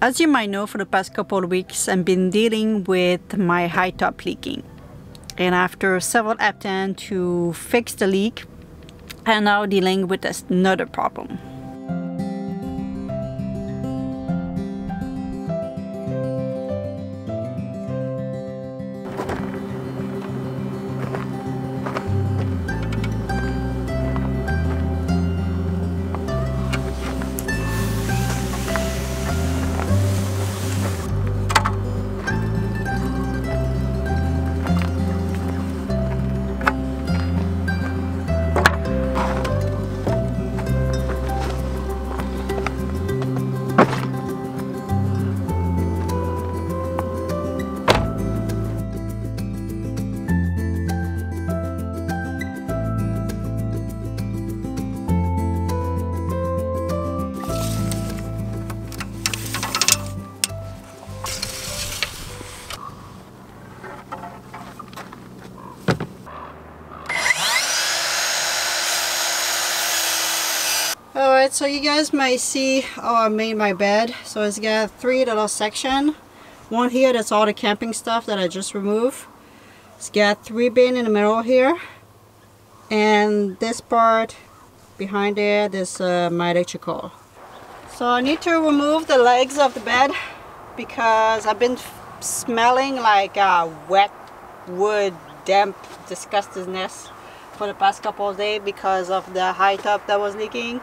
As you might know, for the past couple of weeks, I've been dealing with my high top leaking. And after several attempts to fix the leak, I'm now dealing with another problem. Alright, so you guys might see how I made my bed. So it's got three little sections. One here, that's all the camping stuff that I just removed. It's got three bins in the middle here. And this part behind there, this my electrical. So I need to remove the legs of the bed because I've been smelling like wet wood, damp disgustingness for the past couple of days because of the high top that was leaking.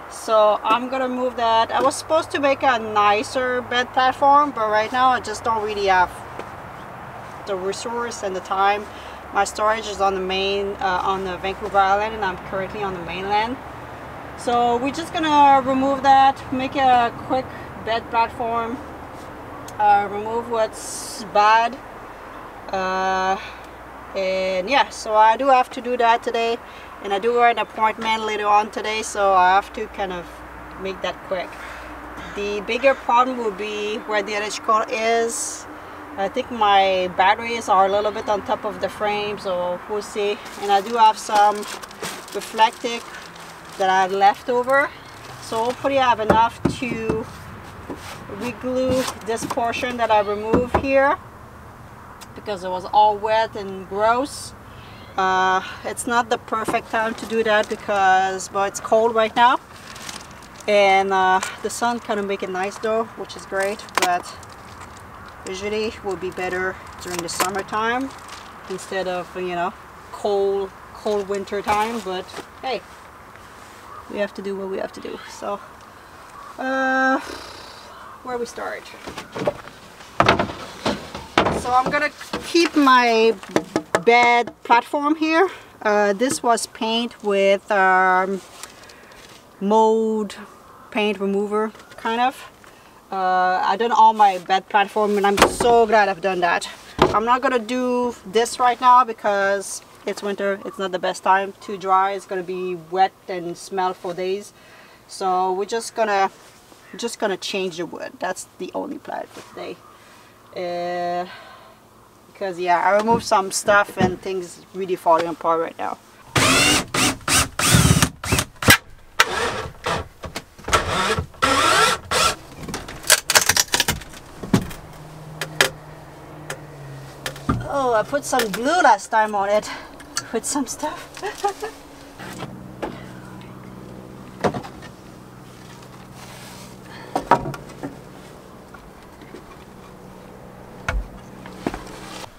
So I'm gonna move that. I was supposed to make a nicer bed platform, but right now I just don't really have the resource and the time. My storage is on the main on the Vancouver Island, and I'm currently on the mainland. So we're just gonna remove that, make a quick bed platform, remove what's bad, and yeah, so I do have to do that today. And I do have an appointment later on today, so I have to kind of make that quick. The bigger problem will be where the electrical is. I think my batteries are a little bit on top of the frame, so we'll see. And I do have some reflective that I left over, so hopefully I have enough to re-glue this portion that I removed here because it was all wet and gross. It's not the perfect time to do that because, well, it's cold right now, and the sun kind of make it nice though, which is great, but usually it will be better during the summertime instead of, you know, cold winter time. But hey, we have to do what we have to do. So where we start? So I'm gonna keep my bed platform here. This was paint with mold paint remover, kind of. I done all my bed platform, and I'm so glad I've done that. I'm not gonna do this right now because it's winter. It's not the best time to dry. It's gonna be wet and smell for days. So we're just gonna change the wood. That's the only plan for today. Because yeah, I removed some stuff and things really falling apart right now. Oh, I put some glue last time on it with some stuff.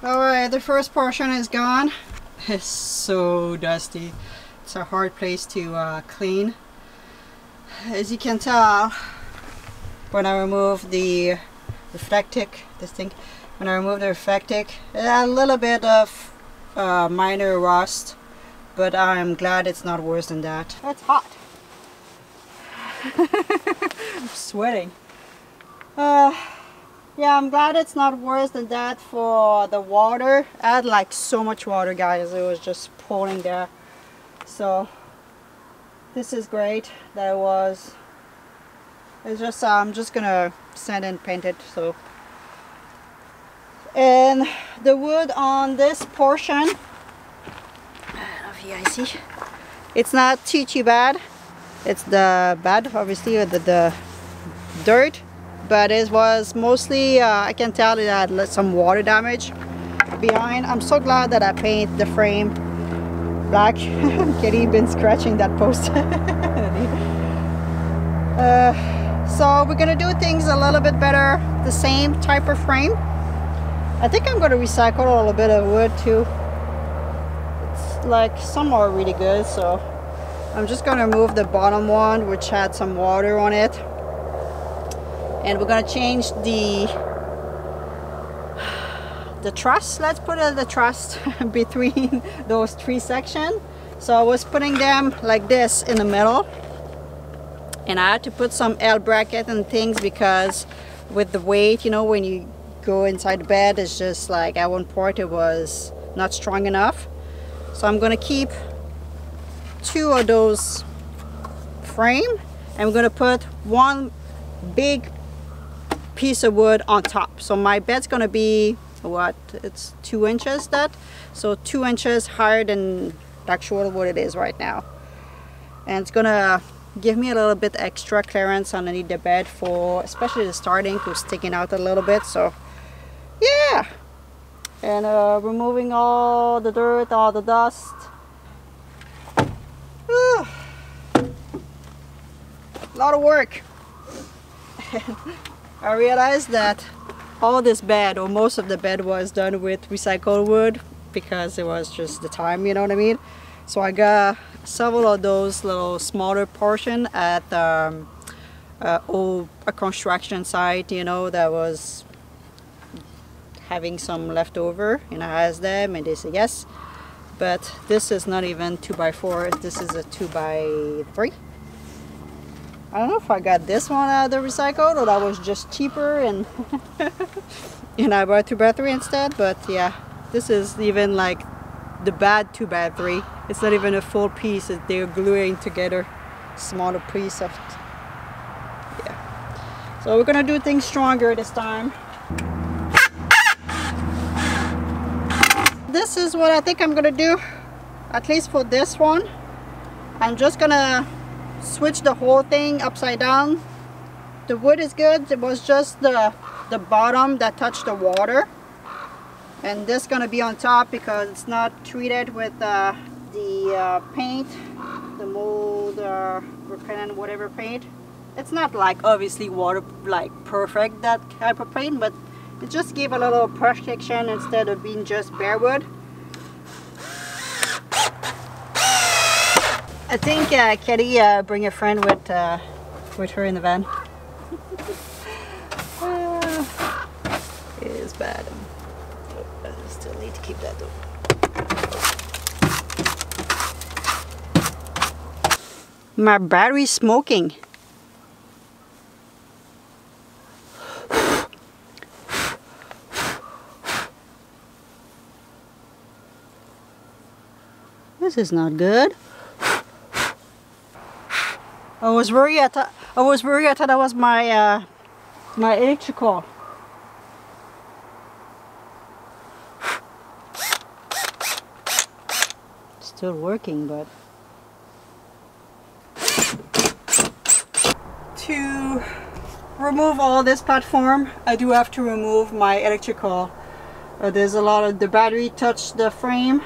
Alright, the first portion is gone. It's so dusty. It's a hard place to clean. As you can tell, when I remove the reflective, when I remove the reflective, a little bit of minor rust, but I'm glad it's not worse than that. It's hot. I'm sweating. Yeah, I'm glad it's not worse than that for the water. I had like so much water, guys. It was just pouring there. So this is great. That was. It's just I'm just gonna sand and paint it. So, and the wood on this portion, I don't know if you guys see, it's not too bad. It's the bad, obviously, the dirt, but it was mostly I can tell it had some water damage behind. I'm so glad that I painted the frame black. Kitty been scratching that post. So we're gonna do things a little bit better, the same type of frame. I think I'm gonna recycle a little bit of wood too. It's like some are really good, so I'm just gonna remove the bottom one, which had some water on it, and we're gonna change the truss. Let's put the truss between those three sections. So I was putting them like this in the middle, and I had to put some L bracket and things because with the weight, you know, when you go inside the bed, it's just like at one point it was not strong enough. So I'm gonna keep two of those frame, and I'm gonna put one big piece of wood on top. So my bed's gonna be what, it's 2 inches, that, so 2 inches higher than actual what it is right now, and it's gonna give me a little bit extra clearance underneath the bed for especially the starting who's sticking out a little bit. So yeah, and removing all the dirt, all the dust. A lot of work. I realized that all this bed, or most of the bed, was done with recycled wood because it was just the time, you know what I mean? So I got several of those little smaller portion at a construction site, you know, that was having some leftover, and I asked them and they said yes. But this is not even 2x4, this is a 2x3. I don't know if I got this one out of the recycled or that was just cheaper and and I bought 2x3 instead. But yeah, this is even like the bad 2x3. It's not even a full piece, they're gluing together smaller piece of it. Yeah. So we're gonna do things stronger this time. This is what I think I'm gonna do, at least for this one. I'm just gonna switch the whole thing upside down. The wood is good, it was just the bottom that touched the water, and this gonna be on top because it's not treated with the paint, the mold repellent whatever paint. It's not like obviously water like perfect, that type of paint, but it just gave a little protection instead of being just bare wood. I think Kitty bring a friend with her in the van. It is bad. I still need to keep that though. My battery's smoking. This is not good. I was worried. I thought that was my my electrical. Still working, but to remove all this platform, I do have to remove my electrical. There's a lot of the battery touched the frame.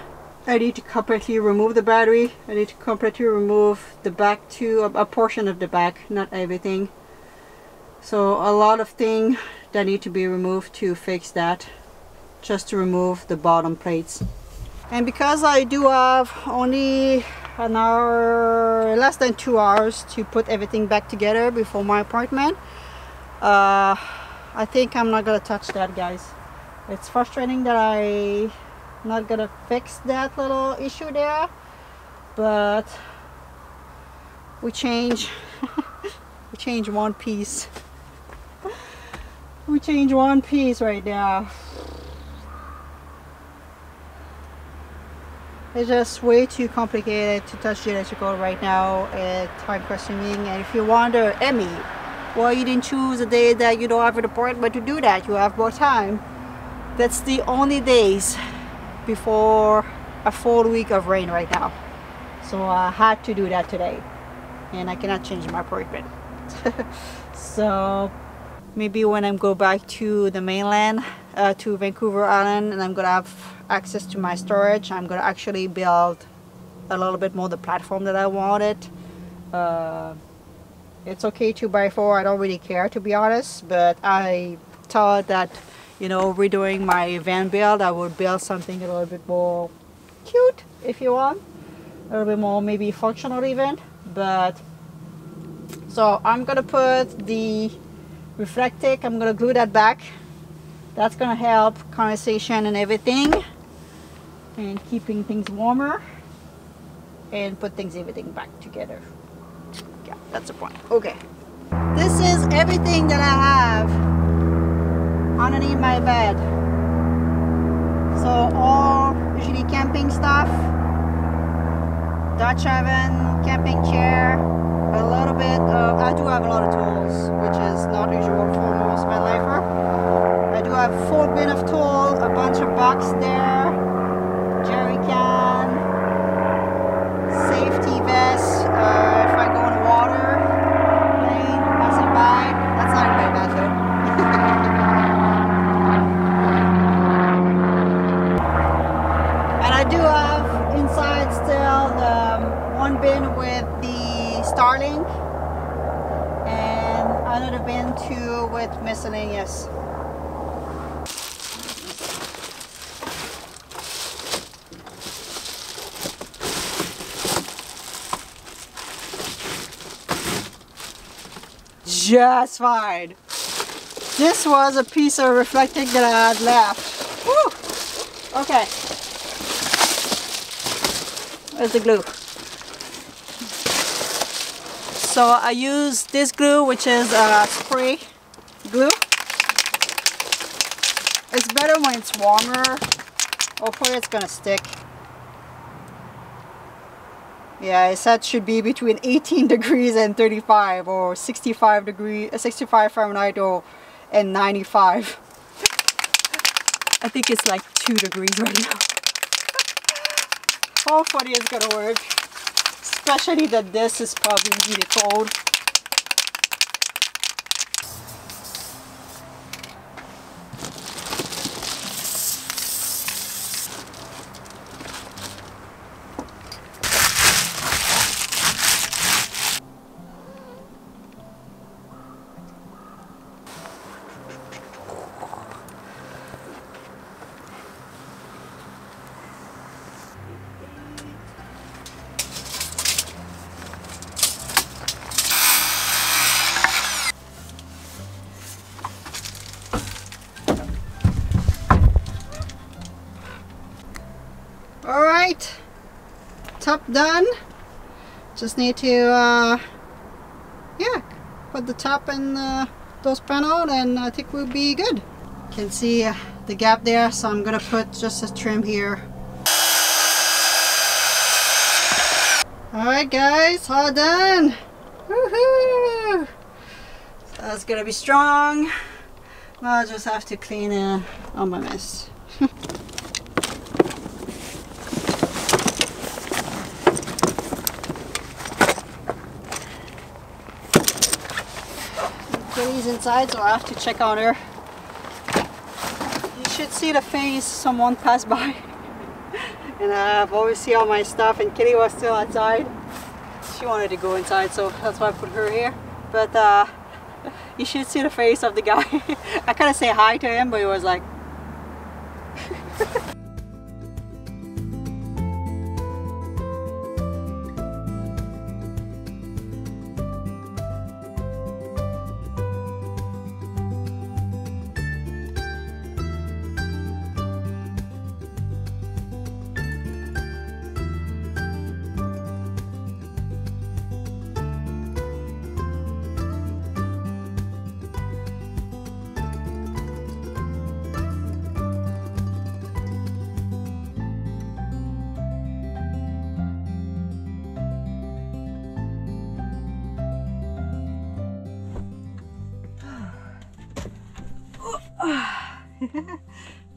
I need to completely remove the battery. I need to completely remove the back too, a portion of the back, not everything. So a lot of things that need to be removed to fix that, just to remove the bottom plates. And because I do have only an hour, less than 2 hours to put everything back together before my appointment, I think I'm not gonna touch that, guys. It's frustrating that I'm not gonna fix that little issue there, but we change we change one piece. We change one piece right now. It's just way too complicated to touch the electrical right now. It's time consuming, and if you wonder, Emmy, well, you didn't choose a day that you don't have an appointment to do that, you have more time. That's the only days before a full week of rain right now. So I had to do that today, and I cannot change my appointment. So maybe when I go back to the mainland, to Vancouver Island, and I'm gonna have access to my storage, I'm gonna actually build a little bit more the platform that I wanted. It's okay 2x4, I don't really care, to be honest, but I thought that, you know, redoing my van build, I would build something a little bit more cute, if you want, a little bit more maybe functional even. But so I'm gonna put the reflectic, I'm gonna glue that back. That's gonna help condensation and everything, and keeping things warmer, and put everything back together. Yeah, that's the point. Okay, this is everything that I have underneath my bed. So all usually camping stuff, Dutch oven, camping chair, a little bit of, I do have a lot of tools, which is not usual for most vanlifer. I do have full bin of tools, a bunch of box there, jerry can, safety vest, if I go in the water, plane, passing by. That's not in my bathroom. And I do have inside still the one bin with the Starlink, and another bin too with miscellaneous. Just fine. This was a piece of reflecting that I had left. Woo! Okay. Where's the glue? So I use this glue, which is spray glue. It's better when it's warmer. Hopefully it's gonna stick. Yeah, it said should be between 18 degrees and 35, or 65 Fahrenheit and 95. I think it's like 2 degrees right now. Hopefully it's gonna work. Especially that this is probably really cold. Alright, top done. Just need to yeah, put the top in those panels, and I think we'll be good. You can see the gap there, so I'm gonna put just a trim here. Alright guys, all done. Woohoo! So that's gonna be strong. I'll just have to clean all my mess. Kitty's inside, so I have to check on her. You should see the face someone passed by. And I've always seen all my stuff, and Kitty was still outside. She wanted to go inside, so that's why I put her here. But you should see the face of the guy. I kind of say hi to him, but he was like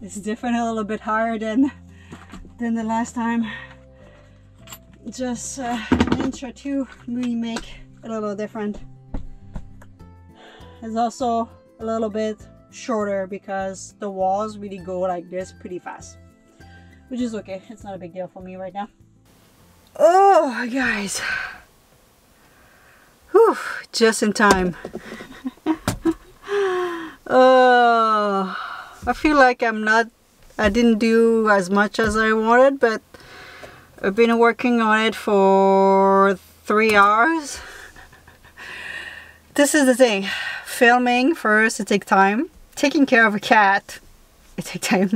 it's different, a little bit higher than the last time. Just an inch or two we make a little different. is also a little bit shorter because the walls really go like this pretty fast, which is okay. It's not a big deal for me right now. Oh, guys. Whew, just in time. Oh, I feel like I didn't do as much as I wanted, but I've been working on it for 3 hours. This is the thing. Filming first, it takes time. Taking care of a cat, it takes time.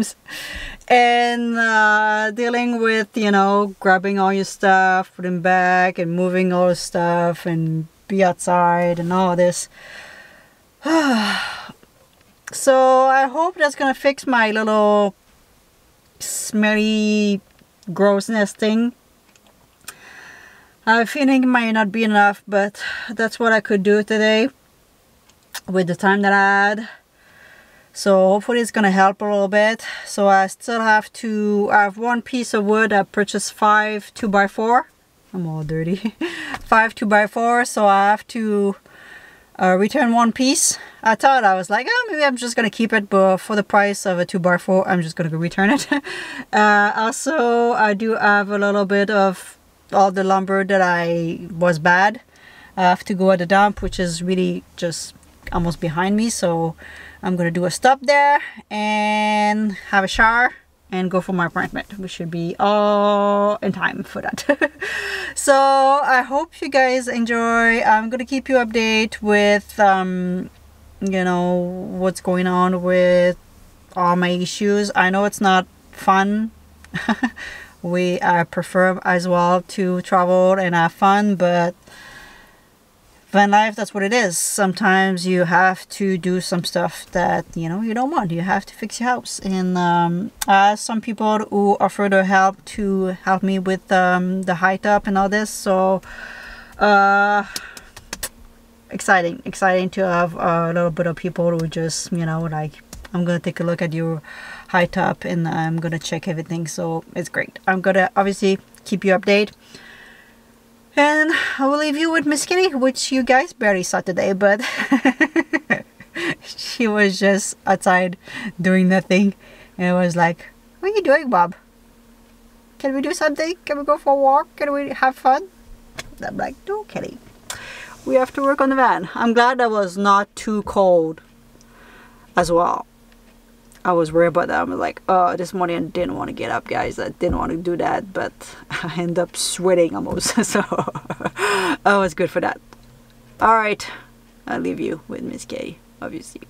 And dealing with, you know, grabbing all your stuff, putting back and moving all the stuff and be outside and all this. So I hope that's gonna fix my little smelly grossness thing. I have a feeling it might not be enough, but that's what I could do today with the time that I had. So hopefully it's gonna help a little bit. So I still have to, I have one piece of wood. I purchased 5 2x4. I'm all dirty. 5 2x4, so I have to return one piece. I thought, I was like, oh, maybe I'm just gonna keep it, but for the price of a 2x4 I'm just gonna go return it. Also, I do have a little bit of all the lumber that was bad. I have to go at the dump, which is really just almost behind me, so I'm gonna do a stop there and have a shower and go for my appointment. We should be all in time for that. So I hope you guys enjoy. I'm gonna keep you updated with you know, what's going on with all my issues. I know it's not fun. I prefer as well to travel and have fun, but van life, that's what it is. Sometimes you have to do some stuff that, you know, you don't want. You have to fix your house. And I have some people who offer their help to help me with the hightop and all this. So exciting to have a little bit of people who just, you know, like, I'm gonna take a look at your hightop and I'm gonna check everything. So it's great. I'm gonna obviously keep you updated. And I will leave you with Miss Kitty, which you guys barely saw today, but she was just outside doing nothing. And I was like, what are you doing, Bob? Can we do something? Can we go for a walk? Can we have fun? I'm like, no, Kitty. We have to work on the van. I'm glad that was not too cold as well. I was worried about that. I'm like, oh, this morning I didn't want to get up, guys. I didn't want to do that, but I ended up sweating almost. So I was good for that. All right, I'll leave you with Miss K, obviously.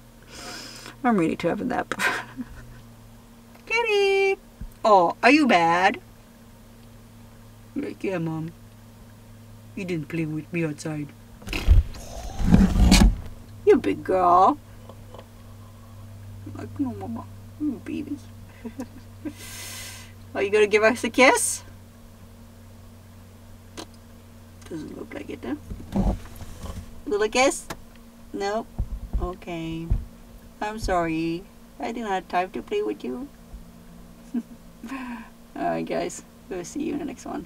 I'm ready to have a nap. Kitty! Oh, are you bad? Like, yeah, Mom. You didn't play with me outside. You big girl. Like, no, Mama. Oh, baby. Are you gonna give us a kiss? Doesn't look like it, huh? Little kiss? Nope. Okay. I'm sorry. I didn't have time to play with you. Alright, guys. We'll see you in the next one.